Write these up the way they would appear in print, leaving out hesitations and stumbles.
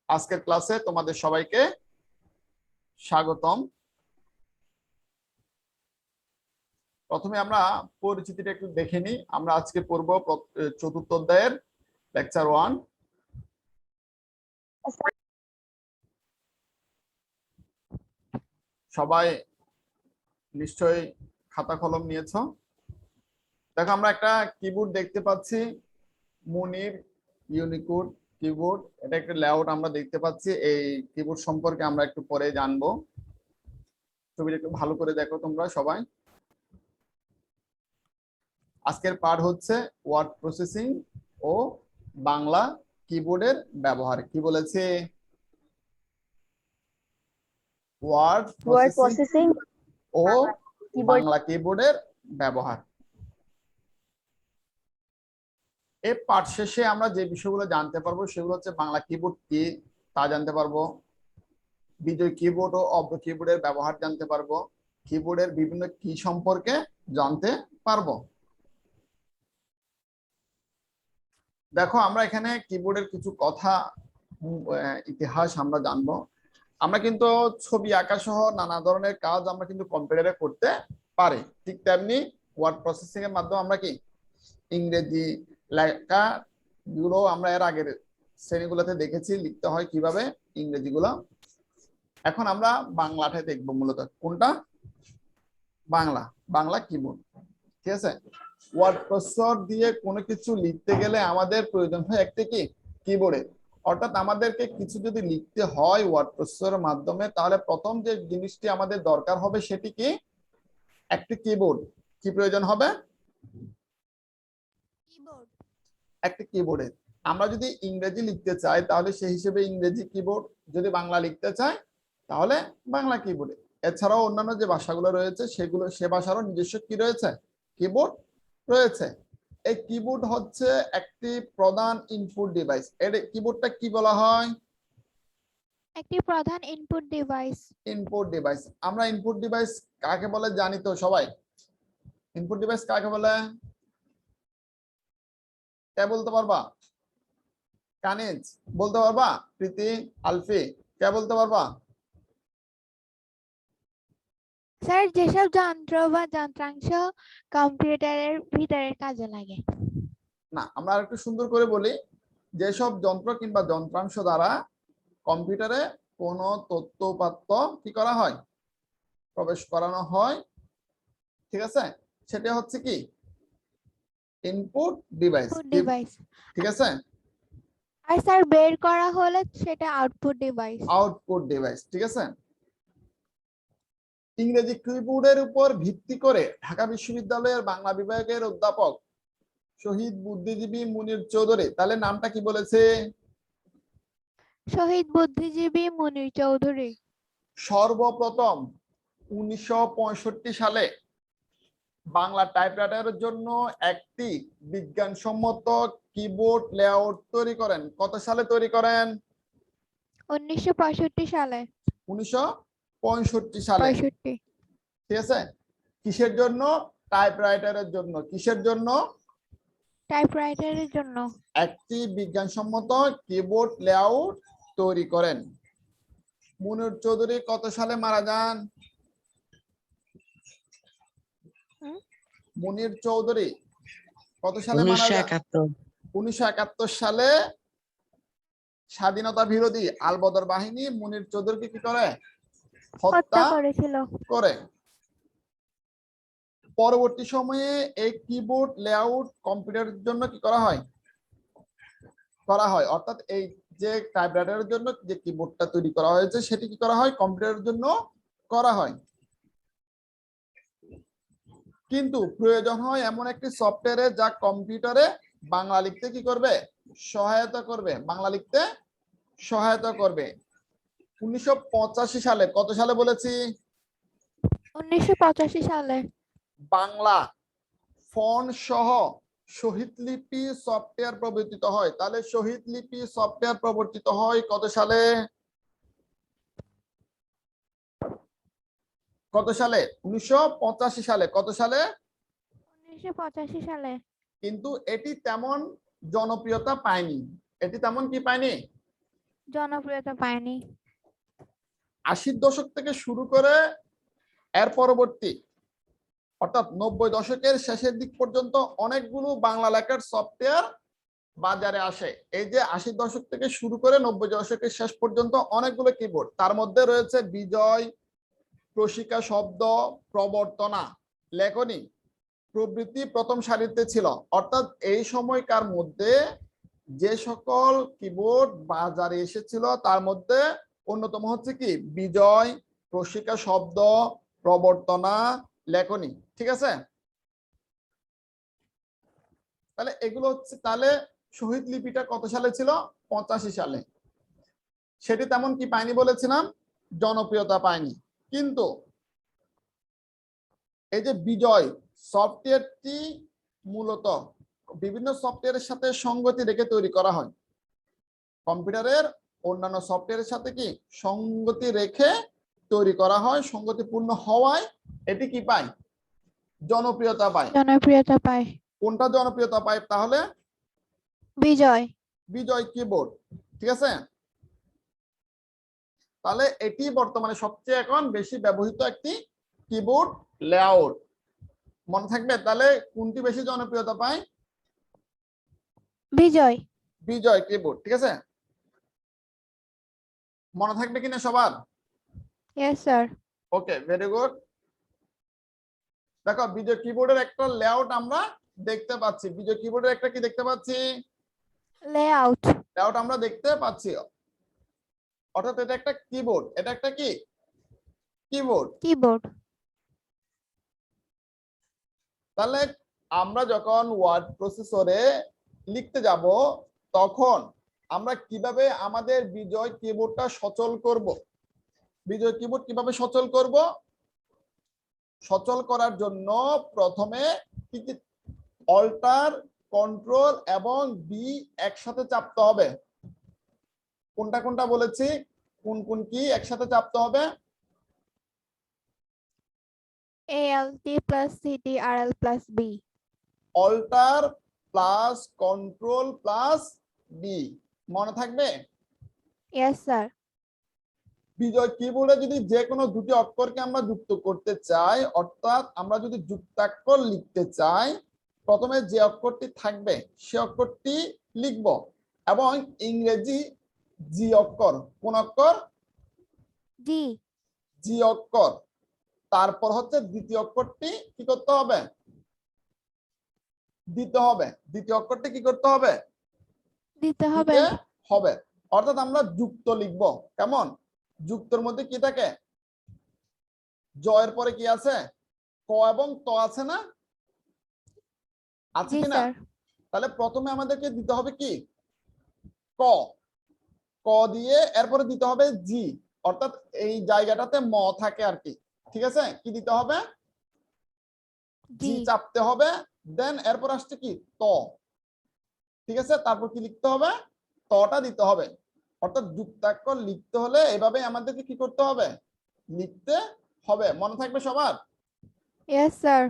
আজকের ক্লাসে তোমাদের সবাইকে স্বাগতম। প্রথমে আমরা পরিচিতিটা একটু দেখে নিই। আমরা আজকে পড়ব চতুর্থ অধ্যায়ের লেকচার 1। সবাই নিশ্চয়ই খাতা কলম নিয়েছো। দেখো, আমরা একটা কিবোর্ড দেখতে পাচ্ছি, মুনির ইউনিকোড কিবোর্ড। এটা একটা লেআউট আমরা দেখতে পাচ্ছি। এই কিবোর্ড সম্পর্কে আমরা একটু পরে জানবো। ছবিটা একটু ভালো করে দেখো তোমরা সবাই। আজকের পাঠ হচ্ছে ওয়ার্ড প্রসেসিং ও বাংলা কিবোর্ডের ব্যবহার। কি বলেছে? ওয়ার্ড প্রসেসিং ও বাংলা কিবোর্ডের ব্যবহার। এই পাঠ শেষে আমরা যে বিষয়গুলো জানতে পারবো সেগুলো হচ্ছে বাংলা কিবোর্ড কি তা জানতে পারবো, বিজয় কিবোর্ড ও অব্র কিবোর্ডের ব্যবহার জানতে পারবো, কিবোর্ডের বিভিন্ন কি সম্পর্কে জানতে পারবো। দেখো, আমরা এখানে কিবোর্ডের কিছু কথা, ইতিহাস আমরা জানবো। আমরা কিন্তু ছবি আঁকা সহ নানা ধরনের কাজ আমরা কিন্তু কম্পিউটারে করতে পারি। ঠিক তেমনি ওয়ার্ড প্রসেসিং এর মাধ্যমে আমরা কি ইংরেজি লেখা গুলো আমরা এর আগের শ্রেণীগুলোতে দেখেছি লিখতে হয় কিভাবে ইংরেজি গুলো। এখন আমরা বাংলাটা দেখবো। মূলত কোনটা? বাংলা কিবোর্ড। ঠিক আছে। ওয়ার্ড প্রসেসর দিয়ে কোনো কিছু লিখতে গেলে আমাদের প্রয়োজন হয় একটি কি কিবোর্ডের। অর্থাৎ আমাদেরকে কিছু যদি লিখতে হয় ওয়ার্ড প্রসেসরের মাধ্যমে, তাহলে প্রথম যে জিনিসটি আমাদের দরকার হবে সেটি কি? একটি কিবোর্ড। কি প্রয়োজন হবে? একটি কিবোর্ডের। আমরা যদি ইংরেজি লিখতে চাই তাহলে সেই হিসেবে ইংরেজি কিবোর্ড, যদি বাংলা লিখতে চাই তাহলে বাংলা কিবোর্ডে। এছাড়াও অন্যান্য যে ভাষাগুলো রয়েছে সেগুলো সে ভাষারও নিজস্ব কি রয়েছে? কিবোর্ড রয়েছে। এই কিবোর্ড হচ্ছে একটি প্রধান ইনপুট ডিভাইস। এর কিবোর্ডটা কি বলা হয়? একটি প্রধান ইনপুট ডিভাইস। Input device. আমরা ইনপুট ডিভাইস কাকে বলে জানি তো সবাই? ইনপুট ডিভাইস কাকে বলে? কে বলতে পারবা? কানিজ বলতে পারবা? প্রীতি, আলফি, কে বলতে পারবা? স্যার, যেসব যন্ত্র বা যন্ত্রাংশ কম্পিউটারের ভিতরে কাজে লাগে। না, আমরা একটু সুন্দর করে বলি, যেসব যন্ত্র কিংবা যন্ত্রাংশ দ্বারা কম্পিউটারে কোনো তথ্য উপাত্ত কি করা হয়? প্রবেশ করানো হয়। ঠিক আছে, সেটা হচ্ছে কি ইনপুট ডিভাইস। ঠিক আছে। আর স্যার, বের করা হলে সেটা আউটপুট ডিভাইস। Output device. ঠিক আছে। ইংরেজি কিবোর্ডের উপর ভিত্তি করে ঢাকা বিশ্ববিদ্যালয়ের বাংলা বিভাগের অধ্যাপক শহীদ বুদ্ধিজীবী মুনির চৌধুরী, তাহলে নামটা কি বলেছে? শহীদ বুদ্ধিজীবী মুনির চৌধুরী সর্বপ্রথম 1965 সালে বাংলা টাইপরাইটারের জন্য একটি বিজ্ঞানসম্মত কিবোর্ড লেআউট তৈরি করেন। কত সালে তৈরি করেন? 1965 সালে। 1965 সালে। ঠিক আছে। কিসের জন্য? টাইপরাইটারের জন্য। কিসের জন্য? টাইপরাইটারের জন্য একটি বিজ্ঞানসম্মত কিবোর্ড লেআউট তৈরি করেন। মুনির চৌধুরী কত সালে মারা যান? মুনির চৌধুরী কত সালে মারা যান? 1971 সালে স্বাধীনতা বিরোধী আলবদর বাহিনী মুনির চৌধুরীকে কি করে? হত্যা করেছিল। করে। পরবর্তী সময়ে এই কিবোর্ড লেআউট কম্পিউটারের জন্য কি করা হয়? অর্থাৎ এই যে টাইপরাইটারের জন্য যে কিবোর্ডটা তৈরি করা হয়েছে সেটি কি করা হয়? কম্পিউটারের জন্য করা হয়। কিন্তু প্রয়োজন হয় এমন একটি সফটওয়্যারে যা কম্পিউটারে বাংলা লিখতে কি করবে? সহায়তা করবে। বাংলা লিখতে সহায়তা করবে। 1985 সালে, কত সালে বলেছি? 1985 সালে বাংলা ফন্ট সহ শহীদ লিপি সফটওয়্যার প্রবর্তিত হয়। তাহলে শহীদ লিপি সফটওয়্যার প্রবর্তিত হয় কত সালে? কত সালে? 1985 সালে। কত সালে? 1985 সালে। কিন্তু এটি তেমন জনপ্রিয়তা পায়নি। এটি তেমন কি পায়নি? জনপ্রিয়তা পায়নি। 80 দশক থেকে শুরু করে এর পরবর্তী অর্থাৎ 90 দশকের শেষের দিক পর্যন্ত অনেকগুলো বাংলা লেখার সফটওয়্যার বাজারে আসে। এই যে 80 দশক থেকে শুরু করে 90 দশকের শেষ পর্যন্ত অনেকগুলো কিবোর্ড, তার মধ্যে রয়েছে বিজয়, প্রশিকা শব্দ, প্রবর্তনা, লেখনী প্রভৃতি প্রথম সারিতে ছিল। অর্থাৎ এই সময়কার মধ্যে যে সকল কিবোর্ড বাজারে এসেছিল তার মধ্যে অন্যতম হচ্ছে কি বিজয়, প্রশিকা শব্দ, প্রবর্তনা, লেখনী। ঠিক আছে, তাহলে এগুলো হচ্ছে, তাহলে শহীদ লিপিটা কত সালে ছিল? 85 সালে। সেটি তেমন কি পায়নি বলেছিলাম, জনপ্রিয়তা পায়নি। কিন্তু এই যে বিজয় সফটওয়্যারটি মূলত বিভিন্ন সফটওয়্যারের সাথে সঙ্গতি রেখে তৈরি করা হয়। কম্পিউটারের অন্যান্য সফটওয়্যারের সাথে কি সঙ্গতি রেখে তৈরি করা হয়, সঙ্গতিপূর্ণ হওয়ায় এটি কি পায়? জনপ্রিয়তা পায়। জনপ্রিয়তা পায়। কোনটা জনপ্রিয়তা পায় তাহলে? বিজয়। বিজয় কিবোর্ড। ঠিক আছে, তাহলে এটি বর্তমানে সবচেয়ে এখন বেশি ব্যবহৃত একটি কিবোর্ড লেআউট। মনে থাকবে তাহলে কোনটি বেশি জনপ্রিয়তা পায়? বিজয়। বিজয় কিবোর্ড। ঠিক আছে, মনে থাকবে কিনা সবার? Yes sir. Okay, very good. দেখো বিজয় কিবোর্ডের একটা লেআউট আমরা দেখতে পাচ্ছি। বিজয় কিবোর্ডের একটা কি দেখতে পাচ্ছি? লেআউট। লেআউট আমরা দেখতে পাচ্ছি। অর্থাৎ এটা একটা কিবোর্ড। এটা একটা কি কিবোর্ড? কিবোর্ড। তাহলে আমরা যখন ওয়ার্ড প্রসেসরে লিখতে যাব তখন আমরা কিভাবে আমাদের বিজয় কিবোর্ডটা সচল করব? বিজয় কিবোর্ড কিভাবে সচল করব? সচল করার জন্য প্রথমে কি কি অল্টার, কন্ট্রোল এবং বি একসাথে চাপতে হবে। কোনটা কোনটা বলেছি, কোন কোন কি একসাথে চাপতে হবে? ALT plus CT RL plus B। Alter plus control plus B, মনে থাকবে? Yes sir. বিজয় কিবোর্ডে যদি যে কোনো দুটি অক্ষরকে আমরা যুক্ত করতে চাই, অর্থাৎ আমরা যদি যুক্তাক্ষর লিখতে চাই, প্রথমে যে অক্ষরটি থাকবে সে অক্ষরটি লিখব এবং ইংরেজি জি অক্ষর, কোন অক্ষর? জি। জি অক্ষর। তারপর হচ্ছে দ্বিতীয় অক্ষরটি কি করতে হবে? দিতে হবে। দ্বিতীয় অক্ষরটি কি করতে হবে? দিতে হবে। দিতে হবে। অর্থাৎ আমরা যুক্ত লিখব। কেমন? যুক্তর মধ্যে কি থাকে? জয়ের পরে কি আছে? ক এবং ত আছে না? আছে জি কিনা? স্যার। তাহলে প্রথমে আমাদেরকে দিতে হবে কি? ক। ক দিয়ে এরপরে দিতে হবে জি, অর্থাৎ এই জায়গাটাতে ম থাকে আর কি। ঠিক আছে, কি দিতে হবে? জি জি। চাপতে হবে। দেন এরপর আসছে কি? ত। ঠিক আছে, তারপর কি লিখতে হবে? তটা দিতে হবে। অর্থাৎ যুক্তাক্ষর লিখতে হলে এভাবে আমাদেরকে কি করতে হবে? লিখতে হবে। মনে থাকবে সবার? Yes sir.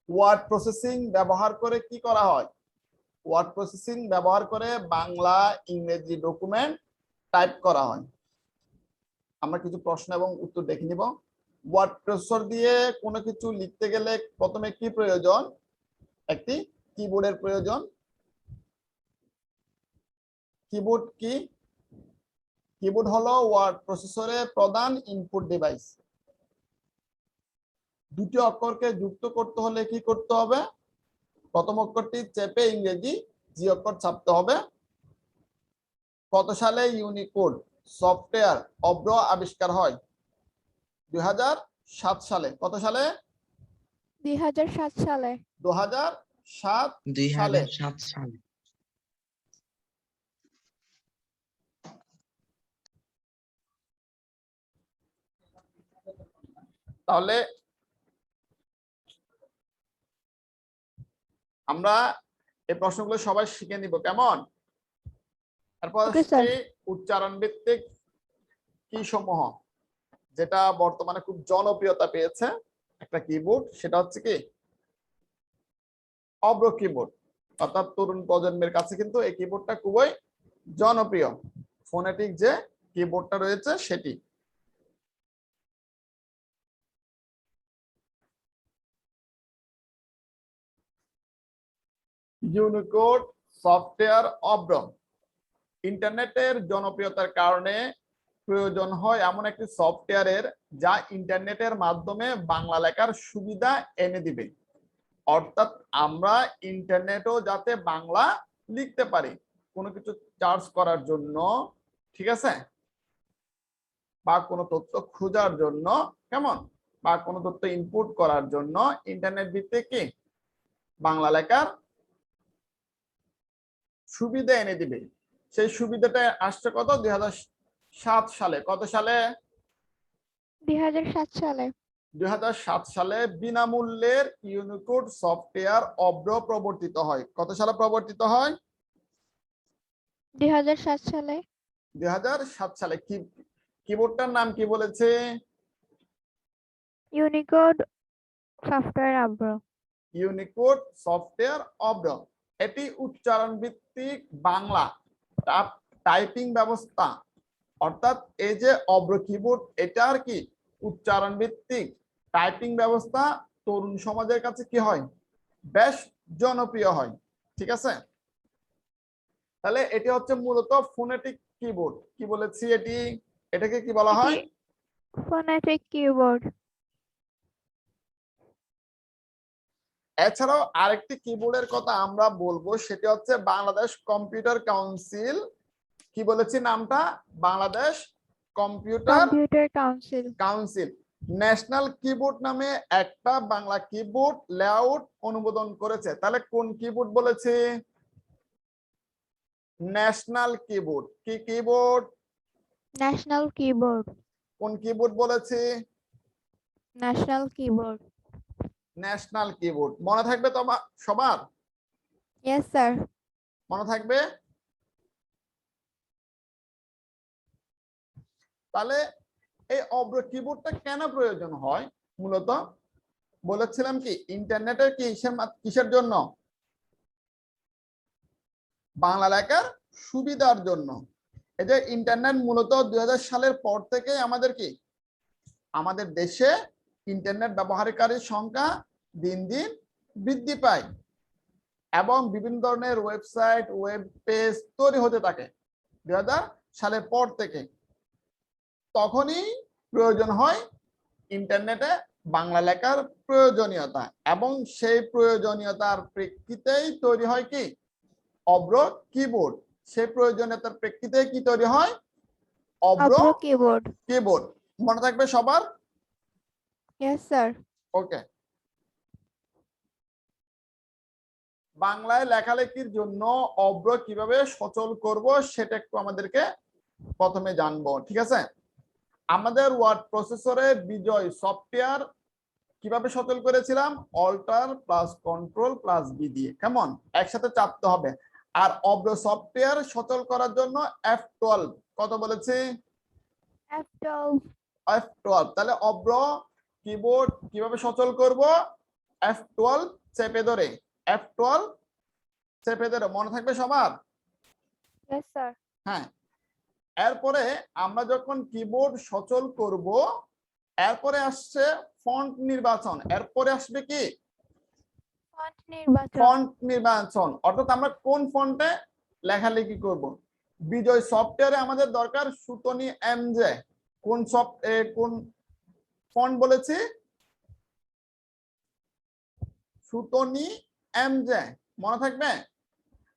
ওয়ার্ড প্রসেসিং ব্যবহার করে কি করা হয়? ওয়ার্ড প্রসেসিং ব্যবহার করে বাংলা ইংরেজি ডকুমেন্ট টাইপ করা হয়। আমরা কিছু প্রশ্ন এবং উত্তর দেখে নিব। ওয়ার্ড প্রসেসর দিয়ে কোনো কিছু লিখতে গেলে প্রথমে কি প্রয়োজন? একটি কিবোর্ডের প্রয়োজন। কিবোর্ড কি? কিবোর্ড হলো ওয়ার্ড প্রসেসরের প্রধান ইনপুট ডিভাইস। দুটি অক্ষরকে যুক্ত করতে হলে কি করতে হবে? প্রথম অক্ষরটি চেপে ইংরেজি জি অক্ষর ছাপতে হবে। কত সালে ইউনিকোড সফটওয়্যার অব্র আবিষ্কার হয়? 2007 সালে। কত সালে? 2007 সালে। 2007 সালে। 2007 সালে। তাহলে আমরা এই প্রশ্নগুলো সবাই শিখে নিব, কেমন? তারপর ওকে স্যার। উচ্চারণ ভিত্তিক কি সমূহ? যেটা বর্তমানে খুব জনপ্রিয়তা পেয়েছে একটা কিবোর্ড, সেটা হচ্ছে কি অব্র কিবোর্ড। অর্থাৎ তরুণ প্রজন্মের কাছে কিন্তু এই কিবোর্ডটা খুবই জনপ্রিয়। ফোনেটিক যে কিবোর্ডটা রয়েছে সেটি। ইউনিকোড সফটওয়্যার অব্র ইন্টারনেটের জনপ্রিয়তার কারণে প্রয়োজন হয় এমন একটি সফটওয়্যারের যা ইন্টারনেটের মাধ্যমে বাংলা লেখার সুবিধা এনে দিবে। অর্থাৎ আমরা ইন্টারনেটেও যাতে বাংলা লিখতে পারি, কোনো কিছু চার্জ করার জন্য, ঠিক আছে, বা কোনো তথ্য খোঁজার জন্য, কেমন, বা কোনো তথ্য ইনপুট করার জন্য ইন্টারনেট ভিত্তিক কি বাংলা লেখার সুবিধা এনে দিবে। সেই সুবিধাটা আসছে কত 2007 সালে। কত সালে? 2007 সালে। 2007 সালে বিনামূল্যের ইউনিকোড সফটওয়্যার অব্র প্রবর্তিত হয়। কত সালে প্রবর্তিত হয়? 2007 সালে। 2007 সালে। কিবোর্ডটার নাম কি বলেছে? Unicode software Avro. Unicode software Avro. এটি উচ্চারণ ভিত্তিক বাংলা টাইপিং ব্যবস্থা। অর্থাৎ এই যে অব্র কিবোর্ড, এটার কি উচ্চারণ ভিত্তিক টাইপিং ব্যবস্থা তরুণ সমাজের কাছে কি হয়, বেশ জনপ্রিয় হয়। ঠিক আছে, তাহলে এটি হচ্ছে মূলত ফোনেটিক কিবোর্ড। কি বলেছি এটাকে কি বলা হয়? Phonetic keyboard. এছাড়াও আরেকটি কিবোর্ডের কথা আমরা বলবো, সেটি হচ্ছে বাংলাদেশ কম্পিউটার কাউন্সিল। কি বলেছি নামটা? Bangladesh computer council national keyboard নামে একটা বাংলা কিবোর্ড লেআউট অনুমোদন করেছে। তাহলে কোন কিবোর্ড বলেছে? National keyboard. কি কিবোর্ড? National keyboard. কোন কিবোর্ড বলেছে? National keyboard. National keyboard. মনে থাকবে তোমার সবার? Yes sir. মনে থাকবে? তাহলে এই অব্র কিবোর্ডটা কেন প্রয়োজন হয়? মূলত বলেছিলাম কি ইন্টারনেটের কিসের জন্য? বাংলা লেখার সুবিধার জন্য। এই যে ইন্টারনেট মূলত 2000 সালের পর থেকে আমাদের দেশে ইন্টারনেট ব্যবহারকারীর সংখ্যা দিন দিন বৃদ্ধি পায় এবং বিভিন্ন ধরনের ওয়েবসাইট, ওয়েব পেজ তৈরি হতে থাকে 2000 সালের পর থেকে। তখনই প্রয়োজন হয় ইন্টারনেটে বাংলা লেখার প্রয়োজনীয়তা, এবং সেই প্রয়োজনীয়তার প্রেক্ষিতেই তৈরি হয় কি অব্র কিবোর্ড। সেই প্রয়োজনীয়তার প্রেক্ষিতে কি তৈরি হয়? অব্র কিবোর্ড। মনে থাকবে সবার? Yes sir. ওকে। বাংলায় লেখালেখির জন্য অব্র কিভাবে সচল করব সেটা একটু আমাদেরকে প্রথমে জানবো। ঠিক আছে, আমাদের ওয়ার্ড প্রসেসরে বিজয় সফটওয়্যার কিভাবে সচল করেছিলাম? Alter plus control plus B দিয়ে, কেমন, একসাথে চাপতে হবে। আর অব্র সফটওয়্যার সচল করার জন্য F12। কত বলেছি? F12। তাহলে অব্র কিবোর্ড কিভাবে সচল করব? F12 চেপে ধরে। F12 চেপে ধরে। মনে থাকবে সবার? Yes sir. হ্যাঁ। এরপরে আমরা যখন কিবোর্ড সচল করব, এরপরে আসছে ফন্ট নির্বাচন। এরপরে আসবে কি ফন্ট নির্বাচন। অর্থাৎ আমরা কোন ফন্টে লেখালেখি করব। বিজয় সফটওয়্যারে আমাদের দরকার সুতনি এমজে। কোন ফন্ট বলেছি? সুতনি এমজে। মনে থাকবে?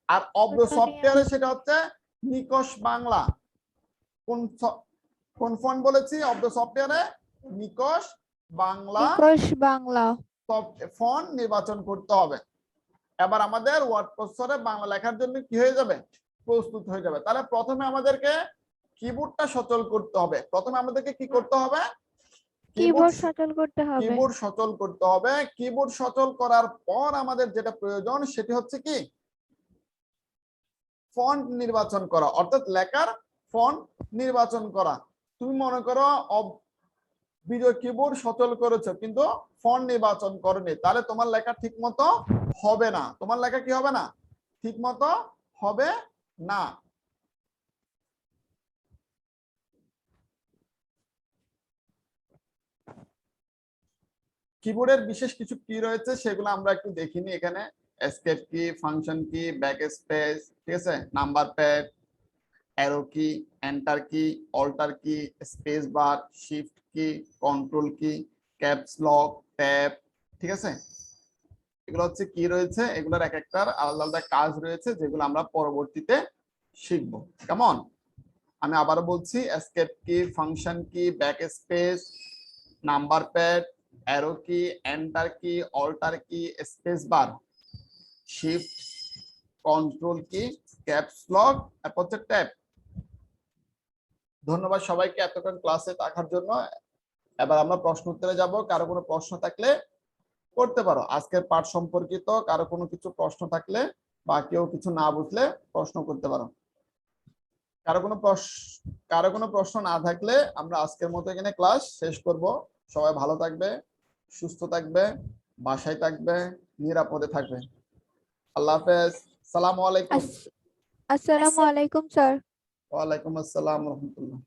আর অব্র সফটওয়্যারে সেটা হচ্ছে নিকষ বাংলা। কোন ফন্ট বলেছি? অব্র সফটওয়্যারে নিকষ বাংলা ফন্ট নির্বাচন করতে হবে। এবার আমাদের ওয়ার্ড প্রসেসরে বাংলা লেখার জন্য কি হয়ে যাবে? প্রস্তুত হয়ে যাবে। তাহলে প্রথমে আমাদেরকে কিবোর্ডটা সচল করতে হবে। প্রথমে আমাদেরকে কি করতে হবে? কিবোর্ড সচল করতে হবে। কিবোর্ড সচল করার পর আমাদের যেটা প্রয়োজন সেটি হচ্ছে কি ফন্ট নির্বাচন করা, অর্থাৎ লেখার ফন্ট নির্বাচন করা। তুমি মনে করো বিজয় কিবোর্ড সচল করেছো কিন্তু ফন্ট নির্বাচন করনি, তাহলে তোমার লেখা ঠিক মতো হবে না। তোমার লেখা কি হবে না? ঠিক মতো হবে না। কিবোর্ডের বিশেষ কিছু কি রয়েছে সেগুলো আমরা একটু দেখিনি এখানে। এসকেপ কি, ফাংশন কি, ব্যাক স্পেস, ঠিক আছে, নাম্বার প্যাড, অ্যারো কি, এন্টার কি, অল্টার কি, স্পেস বার, শিফট কি, কন্ট্রোল কি, ক্যাপস লক, ট্যাব, ঠিক আছে। এগুলো হচ্ছে কি রয়েছে, এগুলোর এক একটার আলাদা আলাদা কাজ রয়েছে যেগুলো আমরা পরবর্তীতে শিখবো। কেমন? আমি আবারও বলছি, এসকেপ কি, ফাংশন কি, back space, number pad, arrow কি, এন্টার কি, অল্টার কি, স্পেস বার, শিফট, কন্ট্রোল কি, ক্যাপস লক, তারপর হচ্ছে ট্যাব। ধন্যবাদ সবাইকে এতক্ষণ ক্লাসে থাকার জন্য। এবার আমরা প্রশ্ন উত্তরে যাব। কারো কোনো প্রশ্ন থাকলে করতে পারো। আজকের পাঠ সম্পর্কিত কারো কোনো কিছু প্রশ্ন থাকলে বা কেউ কিছু না বুঝলে প্রশ্ন করতে পারো। কারো কোনো প্রশ্ন না থাকলে আমরা আজকের মতো এখানে ক্লাস শেষ করব। সবাই ভালো থাকবে, সুস্থ থাকবে, বাসায় থাকবে, নিরাপদে থাকবে। আল্লাহ হাফেজ। সালামু আলাইকুম। আসসালামু আলাইকুম স্যার। ওয়ালাইকুম আসসালাম রহমতুল্লাহ।